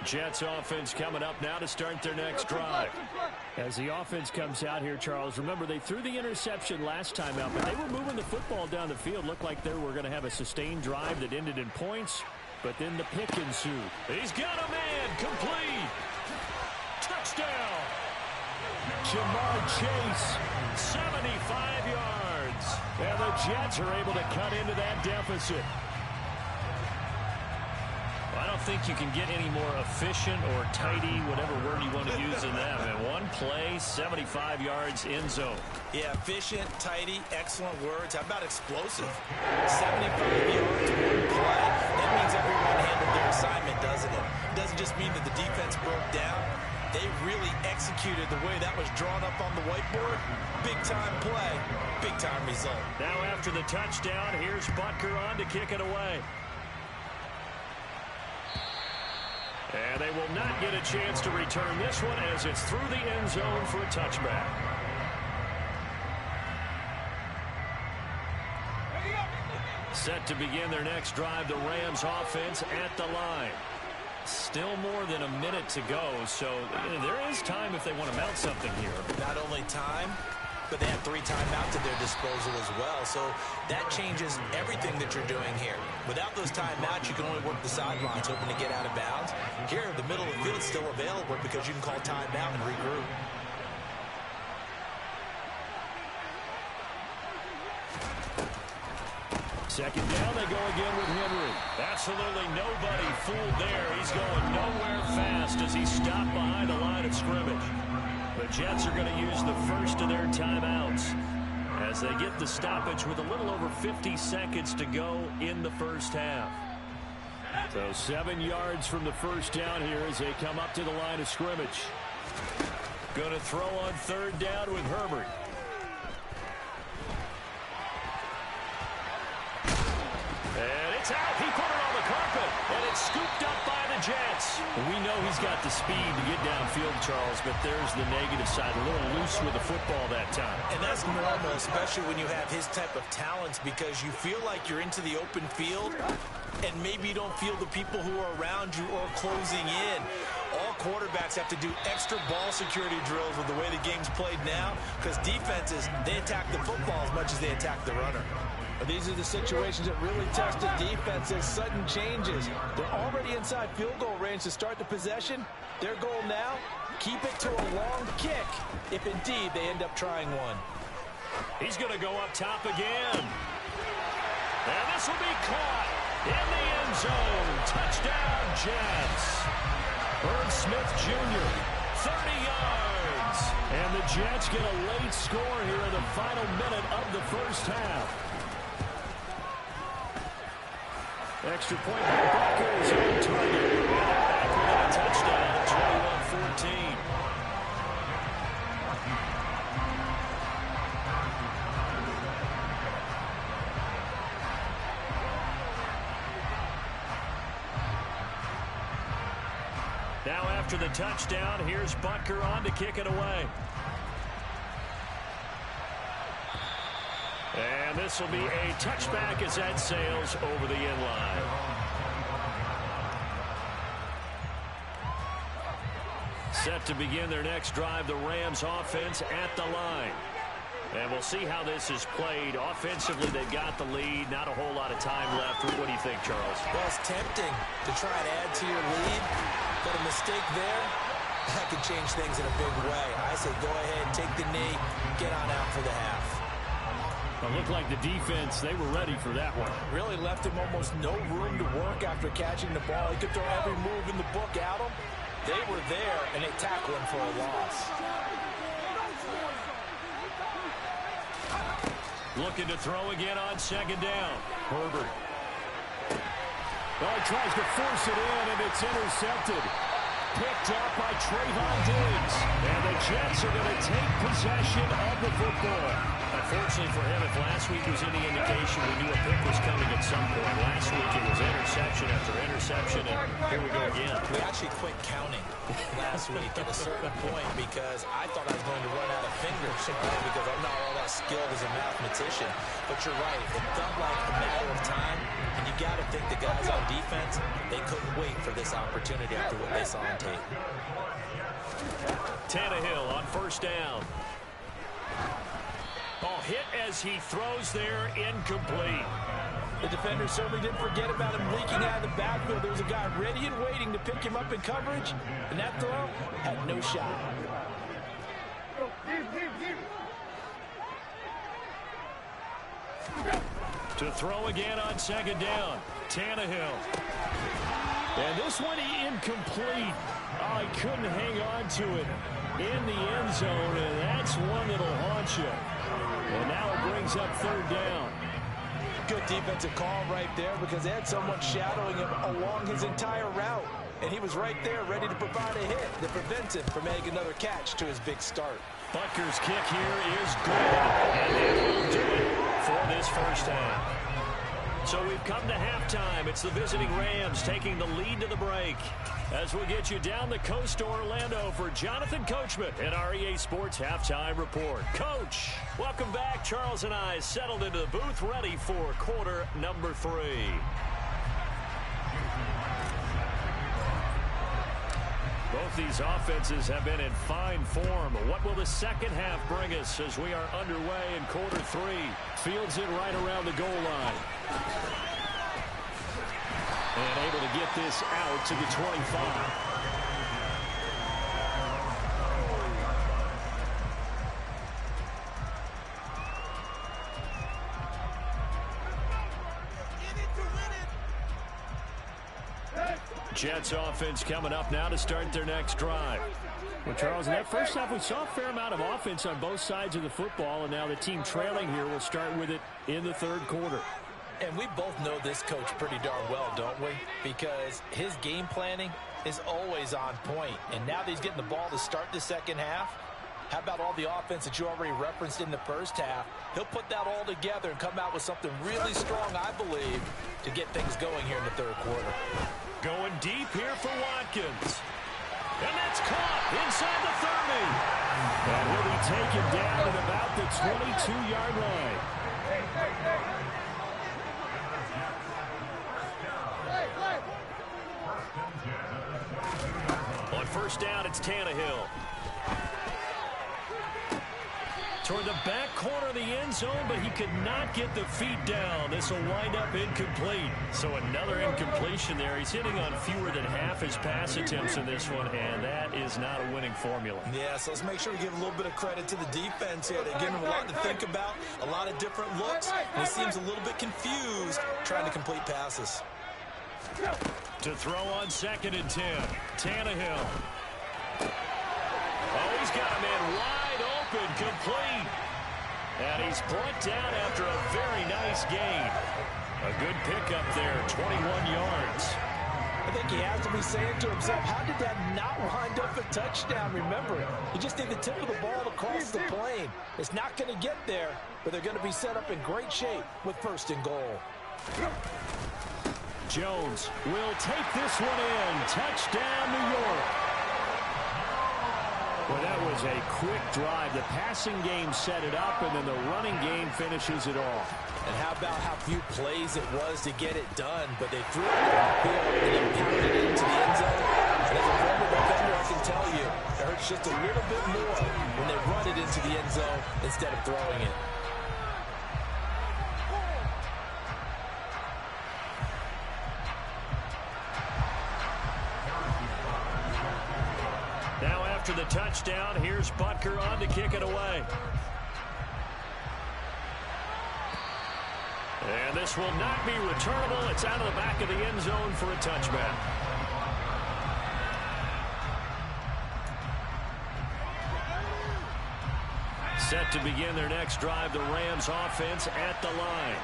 Jets offense coming up now to start their next drive. As the offense comes out here, Charles, remember they threw the interception last time out, but they were moving the football down the field. Looked like they were going to have a sustained drive that ended in points, but then the pick ensued. He's got a man, complete. Touchdown. Jamar Chase, 75 yards. And the Jets are able to cut into that deficit. I don't think you can get any more efficient or tidy, whatever word you want to use in that. And one play, 75 yards, end zone. Yeah, efficient, tidy, excellent words. How about explosive? 75 yards, one play. That means everyone handled their assignment, doesn't it? It doesn't just mean that the defense broke down. They really executed the way that was drawn up on the whiteboard. Big-time play, big-time result. Now after the touchdown, here's Butker on to kick it away. And they will not get a chance to return this one as it's through the end zone for a touchback. Set to begin their next drive, the Rams offense at the line. Still more than a minute to go, so there is time if they want to mount something here. Not only time, but they have 3 timeouts at their disposal as well. So that changes everything that you're doing here. Without those timeouts, you can only work the sidelines, hoping to get out of bounds. Here, the middle of the field is still available because you can call timeout and regroup. Second down, they go again with Henry. Absolutely nobody fooled there. He's going nowhere fast as he stopped behind the line of scrimmage. The Jets are going to use the first of their timeouts as they get the stoppage with a little over 50 seconds to go in the first half. So 7 yards from the first down here as they come up to the line of scrimmage. Going to throw on third down with Herbert. And it's out. He put it on the carpet. And it's scooped up by the Jets. We know he's got the speed to get downfield, Charles, but there's the negative side. A little loose with the football that time. And that's normal, especially when you have his type of talents, because you feel like you're into the open field and maybe you don't feel the people who are around you or closing in. All quarterbacks have to do extra ball security drills with the way the game's played now, because defenses, they attack the football as much as they attack the runner. These are the situations that really test the defense's sudden changes. They're already inside field goal range to start the possession. Their goal now, keep it to a long kick, if indeed they end up trying one. He's going to go up top again. And this will be caught in the end zone. Touchdown, Jets. Herb Smith Jr., 30 yards. And the Jets get a late score here in the final minute of the first half. Extra point by Butker is on target. And back with a touchdown, 21-14. Now after the touchdown, here's Butker on to kick it away. And this will be a touchback as that sails over the end line. Set to begin their next drive, the Rams offense at the line. And we'll see how this is played. Offensively, they've got the lead. Not a whole lot of time left. What do you think, Charles? Well, it's tempting to try and add to your lead, but a mistake there, that could change things in a big way. I say go ahead, take the knee, get on out for the half. It looked like the defense, they were ready for that one. Really left him almost no room to work after catching the ball. He could throw every move in the book at him. They were there, and they tackled him for a loss. Looking to throw again on second down. Herbert. Oh, he tries to force it in, and it's intercepted. picked up by Trayvon Diggs. And the Jets are going to take possession of the football. Unfortunately for him, if last week was any indication, we knew a pick was coming at some point. Last week it was interception after interception, and here we go again. We actually quit counting last week at a certain point because I thought I was going to run out of fingers, right? Because I'm not all that skilled as a mathematician. But you're right. It felt like a matter of time, and you got to think the guys on defense, they couldn't wait for this opportunity after what they saw on tape. Tannehill on first down. Ball hit as he throws there, incomplete. The defender certainly didn't forget about him leaking out of the backfield. There was a guy ready and waiting to pick him up in coverage, and that throw had no shot. To throw again on second down. Tannehill. And this one incomplete. Oh, he couldn't hang on to it in the end zone, and that's one that'll haunt you. And now it brings up third down. Good defensive call right there because they had someone shadowing him along his entire route. And he was right there ready to provide a hit that prevents him from making another catch to his big start. Butker's kick here is good. And it will do it for this first half. So we've come to halftime. It's the visiting Rams taking the lead to the break. As we'll get you down the coast to Orlando for Jonathan Coachman in our EA Sports Halftime Report. Coach, welcome back. Charles and I settled into the booth ready for quarter number 3. Both these offenses have been in fine form. What will the second half bring us as we are underway in quarter 3? Fields it right around the goal line. And able to get this out to the 25. Jets offense coming up now to start their next drive. Well, Charles, in that first half, we saw a fair amount of offense on both sides of the football, and now the team trailing here will start with it in the third quarter. And we both know this coach pretty darn well, don't we? Because his game planning is always on point. And now that he's getting the ball to start the second half, how about all the offense that you already referenced in the first half? He'll put that all together and come out with something really strong, I believe, to get things going here in the third quarter. Going deep here for Watkins. And that's caught inside the 30. And he'll be taken down at about the 22-yard line. On first down, it's Tannehill. Toward the back corner of the end zone, but he could not get the feet down. This will wind up incomplete. So another incompletion there. He's hitting on fewer than half his pass attempts in this one, and that is not a winning formula. Yeah, so let's make sure we give a little bit of credit to the defense here. They give him a lot to think about, a lot of different looks, and he seems a little bit confused trying to complete passes. To throw on 2nd and 10, Tannehill. Oh, he's got a man wide open, complete. And he's brought down after a very nice gain. A good pickup there, 21 yards. I think he has to be saying to himself, how did that not wind up a touchdown? Remember, you just need the tip of the ball to cross the plane. It's not going to get there, but they're going to be set up in great shape with 1st and goal. Jones will take this one in. Touchdown, New York. Well, that was a quick drive. The passing game set it up, and then the running game finishes it off. And how about how few plays it was to get it done, but they threw it downfield and then pounded it into the end zone. And as a former defender, I can tell you, it hurts just a little bit more when they run it into the end zone instead of throwing it. After the touchdown, here's Butker on to kick it away. And this will not be returnable. It's out of the back of the end zone for a touchback. Set to begin their next drive, the Rams offense at the line.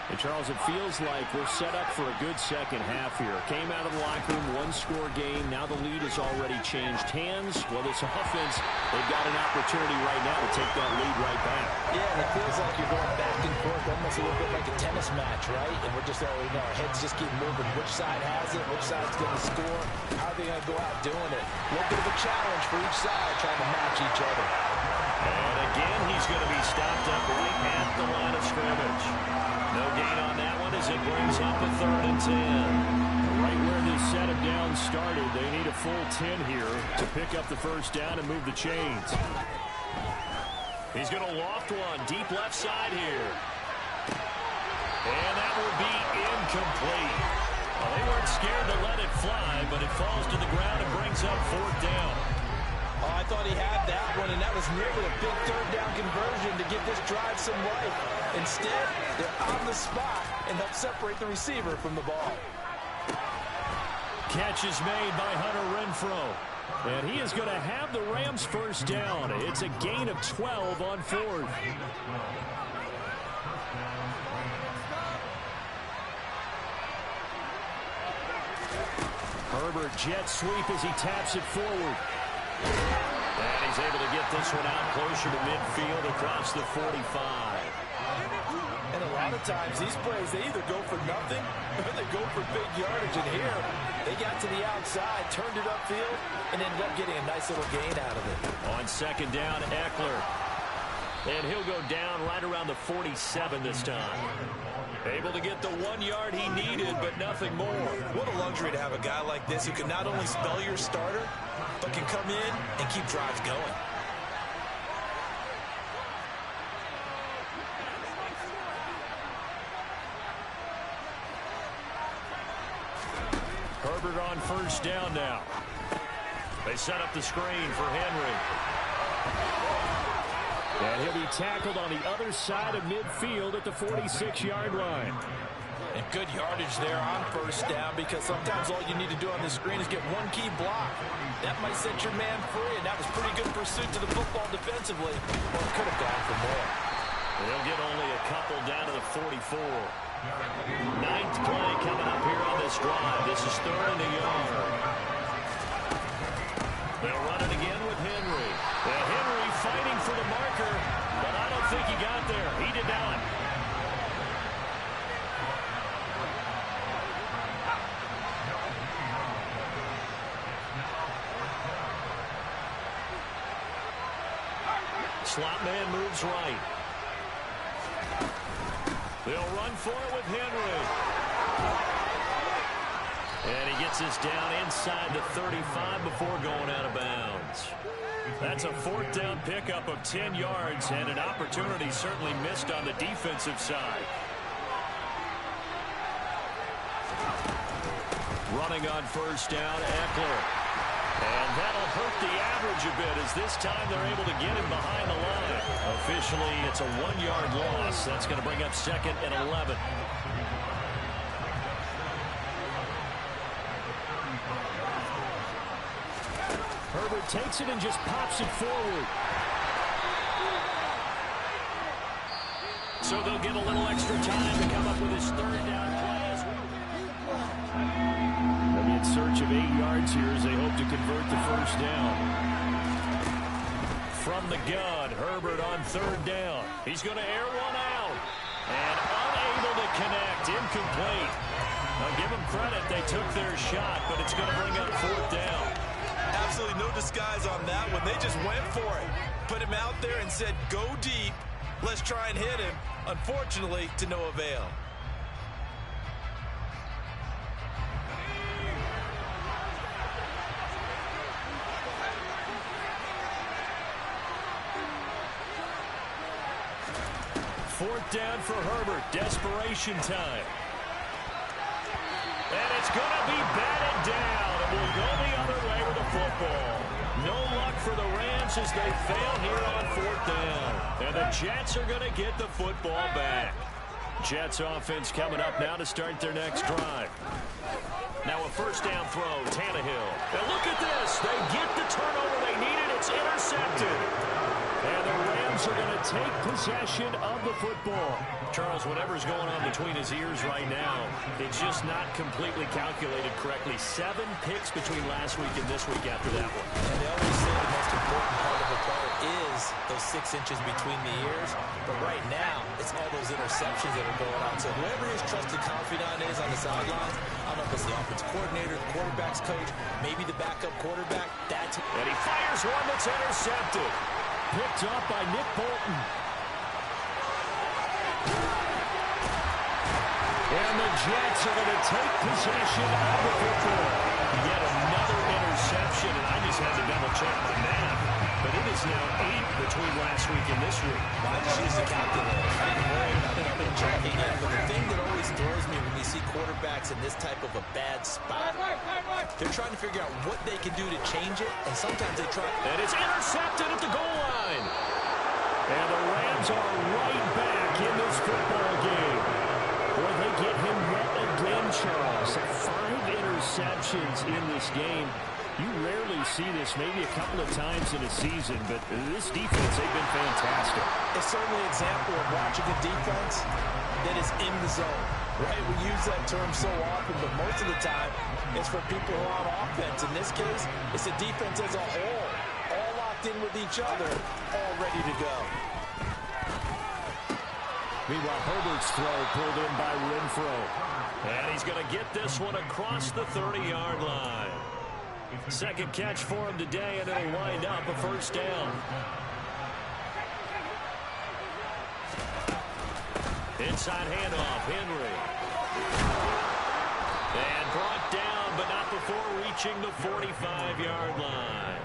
And Charles, it feels like we're set up for a good second half here. Came out of the locker room, one-score game. Now the lead has already changed hands. Well, this offense, they've got an opportunity right now to take that lead right back. Yeah, it feels like you're going back and forth, almost a little bit like a tennis match, right? And we're just already know our heads just keep moving. Which side has it? Which side's going to score? How are they going to go out doing it? A little bit of a challenge for each side, trying to match each other. And again, he's going to be stopped up right at the line of scrimmage. No gain on that one as it brings up a 3rd and 10. Right where this set of downs started, they need a full 10 here to pick up the first down and move the chains. He's going to loft one deep left side here. And that will be incomplete. Well, they weren't scared to let it fly, but it falls to the ground and brings up 4th down. Oh, I thought he had that one, and that was nearly a big 3rd down conversion to give this drive some life. Instead, they're on the spot and help separate the receiver from the ball. Catch is made by Hunter Renfrow. And he is going to have the Rams first down. It's a gain of 12 on 4th. Herbert jet sweep as he taps it forward. And he's able to get this one out closer to midfield across the 45. And a lot of times, these plays, they either go for nothing or they go for big yardage. And here, they got to the outside, turned it upfield, and ended up getting a nice little gain out of it. On 2nd down, Eckler. And he'll go down right around the 47 this time. Able to get the 1 yard he needed, but nothing more. What a luxury to have a guy like this who can not only spell your starter, but can come in and keep drives going. Herbert on 1st down now. They set up the screen for Henry. And he'll be tackled on the other side of midfield at the 46-yard line. And good yardage there on 1st down, because sometimes all you need to do on the screen is get one key block. That might set your man free, and that was pretty good pursuit to the football defensively. Or it could have gone for more. They'll get only a couple down to the 44. 9th play coming up here on this drive. This is 3rd and a yard. They'll run it again with Henry. And Henry fighting for the marker, but I don't think he got there. He did not. Slot man moves right. They'll run for it with Henry. And he gets this down inside the 35 before going out of bounds. That's a 4th down pickup of 10 yards and an opportunity certainly missed on the defensive side. Running on 1st down, Eckler. And that'll hurt the average a bit as this time they're able to get him behind the line. Officially, it's a 1-yard loss. That's going to bring up 2nd and 11. Herbert takes it and just pops it forward. So they'll get a little extra time to come up with his 3rd down play. They'll be in search of 8 yards here as they hope to convert the first down. From the gun, Herbert on 3rd down. He's going to air one out. And unable to connect. Incomplete. Now give them credit. They took their shot, but it's going to bring up 4th down. Absolutely no disguise on that one. They just went for it. Put him out there and said, go deep. Let's try and hit him. Unfortunately, to no avail. Fourth down for Herbert. Desperation time. And it's going to be batted down. It will go the other way with the football. No luck for the Rams as they fail here on 4th down. And the Jets are going to get the football back. Jets offense coming up now to start their next drive. Now a 1st down throw, Tannehill. And look at this. They get the turnover they needed. It's intercepted. And the Rams Rams are going to take possession of the football. Charles, whatever's going on between his ears right now, it's just not completely calculated correctly. 7 picks between last week and this week after that one. And they always say the most important part of a player is those 6 inches between the ears. But right now, it's all those interceptions that are going on. So whoever his trusted confidant is on the sidelines, I don't know if it's the offensive coordinator, the quarterback's coach, maybe the backup quarterback. And he fires one that's intercepted. Picked up by Nick Bolton. And the Jets are going to take possession of the football. Yet another interception, and I just had to double-check my math. But it is now 8 between last week and this week. I just use the calculator. I didn't worry about it. I've been checking in. But the thing that always throws me when you see quarterbacks in this type of a bad spot, they're trying to figure out what they can do to change it, and sometimes they try. And it's intercepted at the goal line. And the Rams are right back in this football game. Boy, they get him wet again, Charles. 5 interceptions in this game. You rarely see this, maybe a couple of times in a season, but this defense, they've been fantastic. It's certainly an example of watching a defense that is in the zone, right? We use that term so often, but most of the time, it's for people who are on offense. In this case, it's the defense as a whole, all locked in with each other, all ready to go. Meanwhile, Herbert's throw pulled in by Renfro. And he's going to get this one across the 30-yard line. Second catch for him today, and it'll wind up a first down. Inside handoff, Henry. And brought down, but not before reaching the 45-yard line.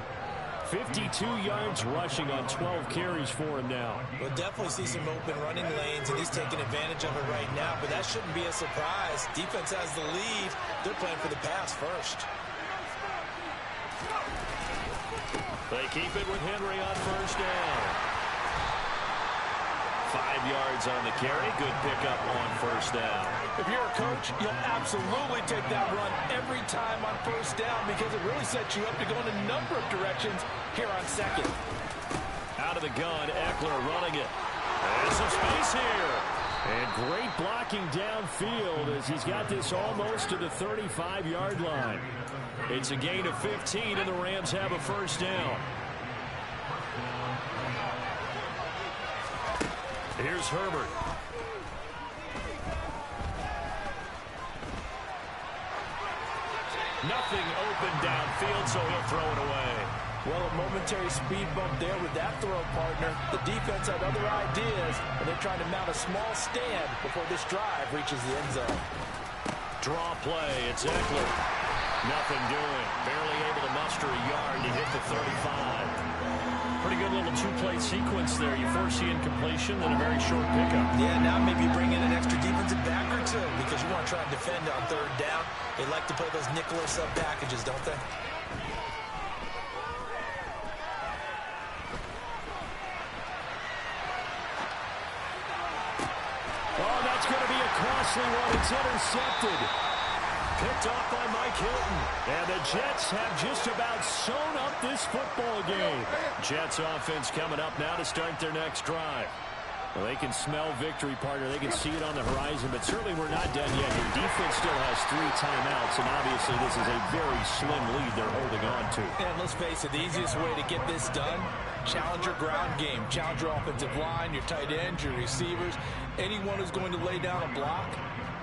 52 yards rushing on 12 carries for him now. We'll definitely see some open running lanes, and he's taking advantage of it right now, but that shouldn't be a surprise. Defense has the lead. They're playing for the pass first. They keep it with Henry on first down. 5 yards on the carry. Good pickup on first down. If you're a coach, you'll absolutely take that run every time on first down because it really sets you up to go in a number of directions here on second. Out of the gun, Eckler running it. There's some space here. And great blocking downfield as he's got this almost to the 35-yard line. It's a gain of 15, and the Rams have a first down. Here's Herbert. Nothing open downfield, so he'll throw it away. Well, a momentary speed bump there with that throw, partner. The defense had other ideas, and they're trying to mount a small stand before this drive reaches the end zone. Draw play. It's Eckler. Nothing doing. Barely able to muster a yard to hit the 35. Pretty good little two-play sequence there. You force the incompletion, then a very short pickup. Yeah, now maybe bring in an extra defensive back or two because you want to try and defend on third down. They like to play those nickel or sub packages, don't they? Oh, that's going to be a costly one. It's intercepted. Picked off by Mike Hilton. And the Jets have just about sewn up this football game. Jets offense coming up now to start their next drive. Well, they can smell victory, partner. They can see it on the horizon, but certainly we're not done yet. Your defense still has 3 timeouts, and obviously this is a very slim lead they're holding on to. And let's face it, the easiest way to get this done, challenge your ground game. Challenge your offensive line, your tight ends, your receivers, anyone who's going to lay down a block.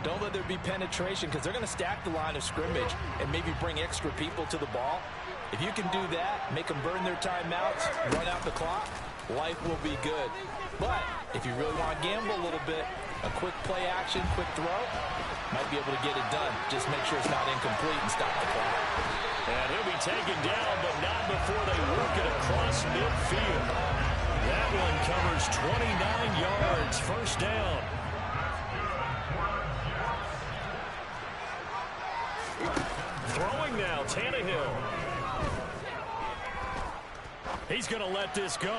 Don't let there be penetration because they're going to stack the line of scrimmage and maybe bring extra people to the ball. If you can do that, make them burn their timeouts, run out the clock, life will be good. But if you really want to gamble a little bit, a quick play action, quick throw, might be able to get it done. Just make sure it's not incomplete and stop the clock. And he'll be taken down, but not before they work it across midfield. That one covers 29 yards, first down. Throwing now, Tannehill. He's going to let this go.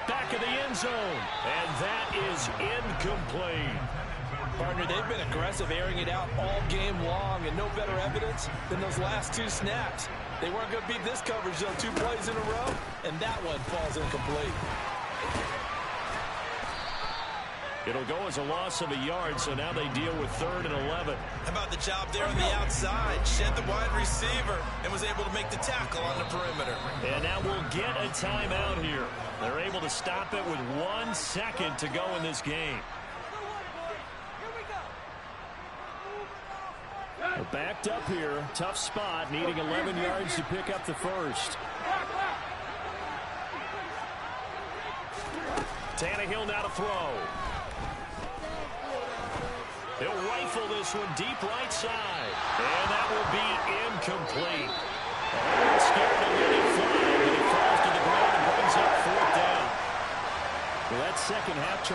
Back of the end zone. And that is incomplete. Partner, they've been aggressive, airing it out all game long, and no better evidence than those last 2 snaps. They weren't going to beat this coverage, though, 2 plays in a row, and that one falls incomplete. It'll go as a loss of a yard, so now they deal with 3rd and 11. How about the job there on the outside? Shed the wide receiver and was able to make the tackle on the perimeter. And now we'll get a timeout here. They're able to stop it with 1 second to go in this game. They're backed up here. Tough spot, needing 11 yards to pick up the first. Tannehill now to throw. He'll rifle this one deep right side. And that will be incomplete. Scared to let it fly, but it falls to the ground and brings up 4th down. Well, that second half charge